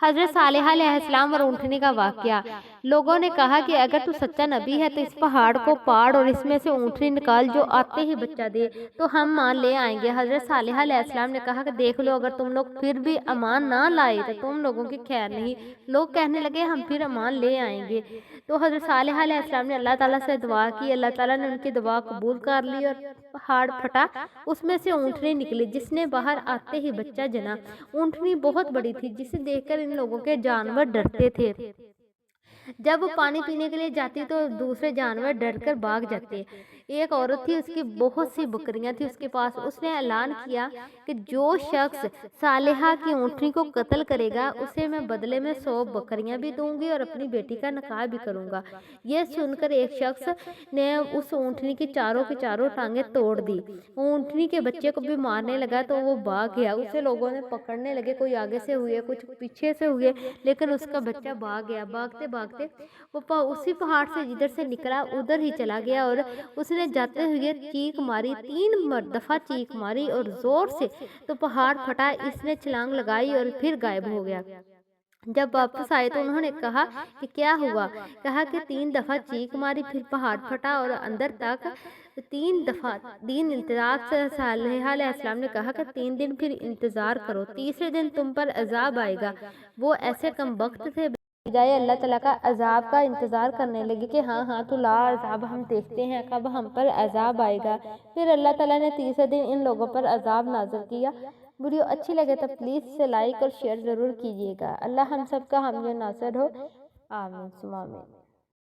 हजरत सालेहा अलैहिस्सलाम और ऊँटनी का वाकया। लोगों ने कहा कि अगर तू सच्चा नबी है तो इस पहाड़ को पाड़ और इसमें से ऊँटनी निकाल जो आते ही बच्चा दे, तो हम मान ले आएंगे। हजरत सालेहा अलैहिस्सलाम ने कहा कि देख लो, अगर तुम लोग फिर भी अमान ना लाए तो तुम लोगों की खैर नहीं। लोग कहने लगे हम फिर अमान ले आएंगे। तो हजरत सालेहा अलैहिस्सलाम ने अल्लाह ताला से दुआ की, अल्लाह ताला ने उनकी दुआ कबूल कर ली और पहाड़ फटा, उसमें से ऊँटनी निकली जिसने बाहर आते ही बच्चा जना। ऊँटनी बहुत बड़ी थी जिसे देखकर इन लोगों के जानवर डरते थे। जब वो पानी पीने के लिए जाती तो दूसरे जानवर डरकर भाग जाते। एक औरत थी, उसकी बहुत सी बकरियां थी उसके पास। उसने ऐलान किया कि जो शख्स सालेहा की ऊँटनी को कत्ल करेगा उसे मैं बदले में 100 बकरियां भी दूंगी और अपनी बेटी का निकाह भी करूंगा। यह सुनकर एक शख्स ने उस ऊँटनी की चारों टांगें तोड़ दी। ऊँटनी के बच्चे को भी मारने लगा तो वो भाग गया। उसे लोगों ने पकड़ने लगे, कोई आगे से हुए कुछ पीछे से हुए, लेकिन उसका बच्चा भाग गया। भागते भागते वो उसी पहाड़ से जिधर से निकला उधर ही चला गया और उसने जाते हुए चीख मारी, 3 दफा चीख मारी और जोर से, तो पहाड़ फटा। इसने छलांग लगाई और फिर गायब हो गया। जब वापस आए तो उन्होंने कहा कि क्या हुआ। कहा कि 3 दफा चीख मारी, फिर पहाड़ फटा और अंदर तक 3 दफा दिन इंतजार से। सालेहा अलैहिस्सलाम ने कहा कि 3 दिन फिर इंतजार करो, तीसरे दिन तुम पर अजाब आएगा। वो ऐसे कम वक्त थे, बजाय अल्लाह ताला का अजाब का इंतज़ार करने लगे कि हाँ तो ला अजाब, हम देखते हैं कब हम पर अजाब आएगा। फिर अल्लाह ताला ने तीसरे दिन इन लोगों पर अजाब नाज़िल किया। वीडियो अच्छी लगे तो प्लीज़ से लाइक और शेयर ज़रूर कीजिएगा। अल्लाह हम सब का हामी नासर हो। आमीन सुमा आमीन।